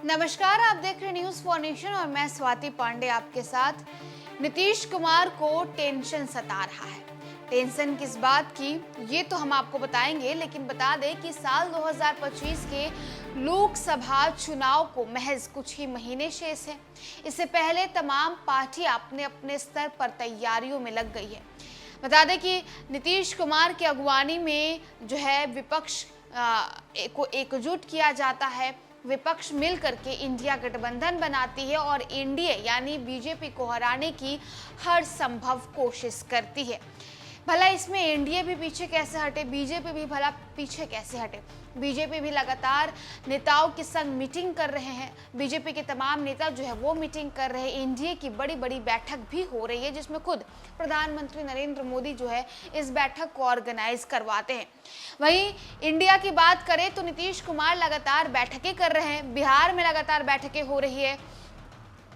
नमस्कार, आप देख रहे न्यूज फॉर नेशन और मैं स्वाति पांडे आपके साथ। नीतीश कुमार को टेंशन सता रहा है। टेंशन किस बात की ये तो हम आपको बताएंगे, लेकिन बता दें कि साल 2025 के लोकसभा चुनाव को महज कुछ ही महीने शेष हैं। इससे पहले तमाम पार्टियां अपने अपने स्तर पर तैयारियों में लग गई है। बता दें कि नीतीश कुमार की अगुवानी में जो है विपक्ष को एकजुट किया जाता है। विपक्ष मिलकर के इंडिया गठबंधन बनाती है और एनडीए यानी बीजेपी को हराने की हर संभव कोशिश करती है। भला इसमें एनडीए भी पीछे कैसे हटे, बीजेपी भी भला पीछे कैसे हटे। बीजेपी भी लगातार नेताओं के संग मीटिंग कर रहे हैं। बीजेपी के तमाम नेता जो है वो मीटिंग कर रहे हैं। एनडीए की बड़ी बड़ी बैठक भी हो रही है, जिसमें खुद प्रधानमंत्री नरेंद्र मोदी जो है इस बैठक को ऑर्गेनाइज करवाते हैं। वहीं इंडिया की बात करें तो नीतीश कुमार लगातार बैठकें कर रहे हैं। बिहार में लगातार बैठकें हो रही है।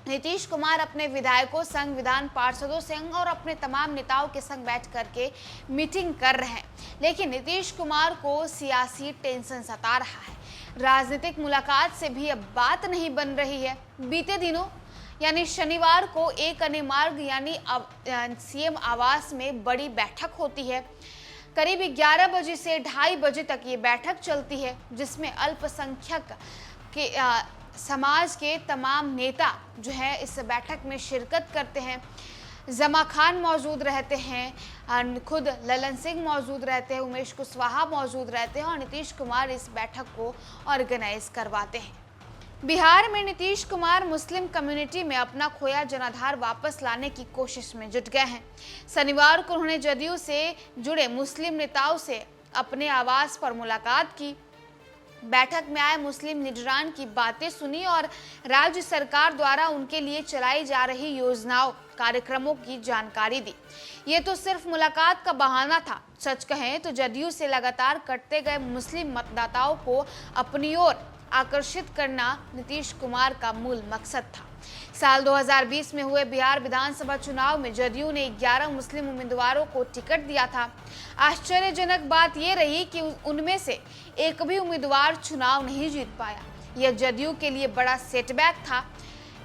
नीतीश कुमार अपने विधायकों संग, विधान पार्षदों संग और अपने तमाम नेताओं के संग बैठ करके मीटिंग कर रहे हैं। लेकिन नीतीश कुमार को सियासी टेंशन सता रहा है। राजनीतिक मुलाकात से भी अब बात नहीं बन रही है। बीते दिनों यानी शनिवार को एक अन्य मार्ग यानी सीएम आवास में बड़ी बैठक होती है। करीब 11 बजे से 2:30 बजे तक ये बैठक चलती है, जिसमें अल्पसंख्यक के समाज के तमाम नेता जो है इस बैठक में शिरकत करते हैं। जमा खान मौजूद रहते हैं, खुद ललन सिंह मौजूद रहते हैं, उमेश कुशवाहा मौजूद रहते हैं और नीतीश कुमार इस बैठक को ऑर्गेनाइज करवाते हैं। बिहार में नीतीश कुमार मुस्लिम कम्युनिटी में अपना खोया जनाधार वापस लाने की कोशिश में जुट गए हैं। शनिवार को उन्होंने जदयू से जुड़े मुस्लिम नेताओं से अपने आवास पर मुलाकात की। बैठक में आए मुस्लिम लीडरान की बातें सुनी और राज्य सरकार द्वारा उनके लिए चलाई जा रही योजनाओं, कार्यक्रमों की जानकारी दी। ये तो सिर्फ मुलाकात का बहाना था। सच कहें तो जदयू से लगातार कटते गए मुस्लिम मतदाताओं को अपनी ओर आकर्षित करना नीतीश कुमार का मूल मकसद था। साल 2020 में हुए बिहार विधानसभा चुनाव में जदयू ने 11 मुस्लिम उम्मीदवारों को टिकट दिया था। आश्चर्यजनक बात यह रही कि उनमें से एक भी उम्मीदवार चुनाव नहीं जीत पाया। यह जदयू के लिए बड़ा सेटबैक था,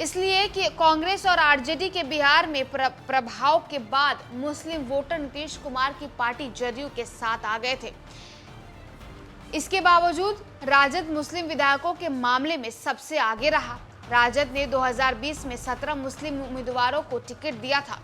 इसलिए कि कांग्रेस और आरजेडी के बिहार में प्रभाव के बाद मुस्लिम वोटर नीतीश कुमार की पार्टी जदयू के साथ आ गए थे। इसके बावजूद राजद मुस्लिम विधायकों के मामले में सबसे आगे रहा। राजद ने 2020 में 17 मुस्लिम उम्मीदवारों को टिकट दिया था।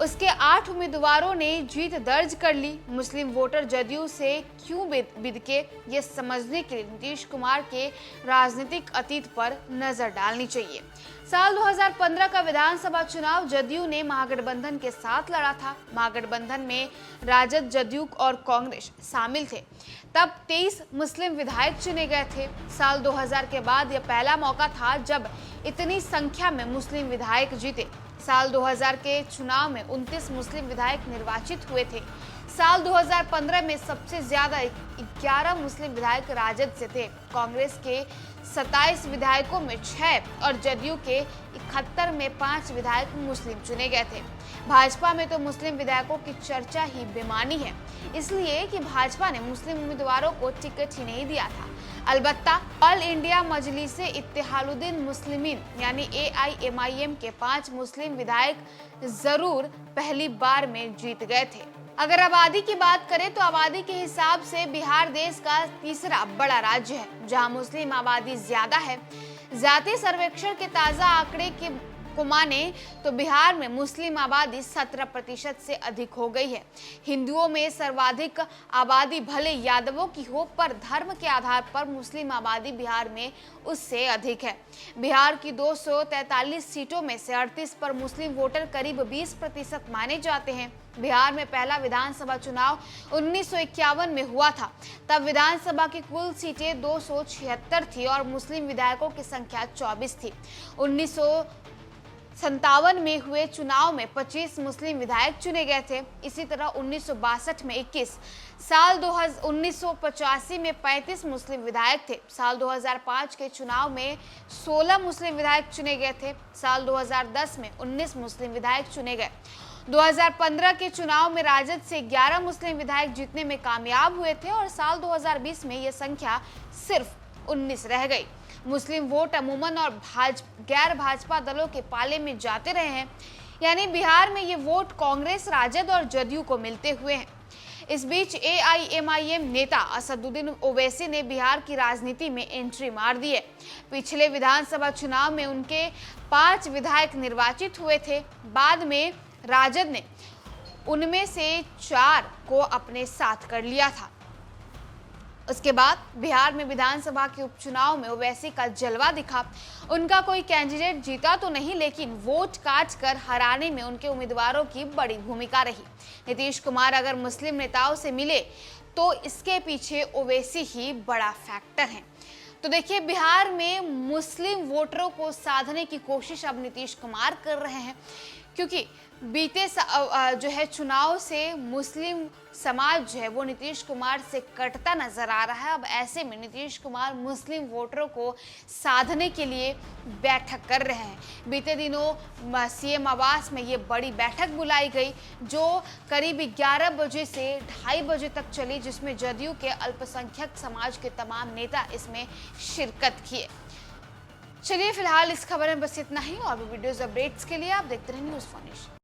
उसके 8 उम्मीदवारों ने जीत दर्ज कर ली। मुस्लिम वोटर जदयू से क्यों बिदके, ये समझने के लिए नीतीश कुमार के राजनीतिक अतीत पर नजर डालनी चाहिए। साल 2015 का विधानसभा चुनाव जदयू ने महागठबंधन के साथ लड़ा था। महागठबंधन में राजद, जदयू और कांग्रेस शामिल थे। तब 23 मुस्लिम विधायक चुने गए थे। साल 2000 के बाद यह पहला मौका था जब इतनी संख्या में मुस्लिम विधायक जीते। साल 2000 के चुनाव में 29 मुस्लिम विधायक निर्वाचित हुए थे। साल 2015 में सबसे ज्यादा 11 मुस्लिम विधायक राजद से थे। कांग्रेस के 27 विधायकों में 6 और जदयू के 71 में 5 विधायक मुस्लिम चुने गए थे। भाजपा में तो मुस्लिम विधायकों की चर्चा ही बेमानी है, इसलिए कि भाजपा ने मुस्लिम उम्मीदवारों को टिकट ही नहीं दिया था। अलबत्ता ऑल इंडिया मजलिस इत्तेहादुल मुस्लिमीन यानी AIMIM के 5 मुस्लिम विधायक जरूर पहली बार में जीत गए थे। अगर आबादी की बात करें तो आबादी के हिसाब से बिहार देश का तीसरा बड़ा राज्य है, जहां मुस्लिम आबादी ज्यादा है। जातीय सर्वेक्षण के ताजा आंकड़े को माने तो बिहार में मुस्लिम आबादी 17% से अधिक हो गई है। हिंदुओं में सर्वाधिक आबादी भले यादवों की हो, पर धर्म के आधार पर मुस्लिम आबादी बिहार में उससे अधिक है। बिहार की 243 सीटों में से 38 पर मुस्लिम वोटर करीब 20% माने जाते हैं। बिहार में पहला विधानसभा चुनाव 1951 में हुआ था। तब विधानसभा की कुल सीटें 276 थी और मुस्लिम विधायकों की संख्या 24 थी। 1957 में हुए चुनाव में 25 मुस्लिम विधायक चुने गए थे। इसी तरह 1962 में 21, साल 1985 में 35 मुस्लिम विधायक थे। साल 2005 के चुनाव में 16 मुस्लिम विधायक चुने गए थे। साल 2010 में 19 मुस्लिम विधायक चुने गए। 2015 के चुनाव में राजद से 11 मुस्लिम विधायक जीतने में कामयाब हुए थे और साल 2020 में यह संख्या सिर्फ 19 रह गई। मुस्लिम वोट अमूमन और गैर भाजपा दलों के पाले में जाते रहे हैं, यानी बिहार में ये वोट कांग्रेस, राजद और जदयू को मिलते हुए हैं। इस बीच एआईएमआईएम नेता असदुद्दीन ओवैसी ने बिहार की राजनीति में एंट्री मार दी है। पिछले विधानसभा चुनाव में उनके 5 विधायक निर्वाचित हुए थे। बाद में राजद ने उनमें से 4 को अपने साथ कर लिया था। उसके बाद बिहार में विधानसभा के उपचुनाव में ओवैसी का जलवा दिखा। उनका कोई कैंडिडेट जीता तो नहीं, लेकिन वोट काट कर हराने में उनके उम्मीदवारों की बड़ी भूमिका रही। नीतीश कुमार अगर मुस्लिम नेताओं से मिले तो इसके पीछे ओवैसी ही बड़ा फैक्टर है। तो देखिए, बिहार में मुस्लिम वोटरों को साधने की कोशिश अब नीतीश कुमार कर रहे हैं, क्योंकि बीते जो है चुनाव से मुस्लिम समाज जो है वो नीतीश कुमार से कटता नजर आ रहा है। अब ऐसे में नीतीश कुमार मुस्लिम वोटरों को साधने के लिए बैठक कर रहे हैं। बीते दिनों सीएम आवास में ये बड़ी बैठक बुलाई गई, जो करीब 11 बजे से 2:30 बजे तक चली, जिसमें जदयू के अल्पसंख्यक समाज के तमाम नेता इसमें शिरकत किए। चलिए, फिलहाल इस खबर में बस इतना ही, और भी वीडियोस अपडेट्स के लिए आप देखते रहें न्यूज़4नेशन।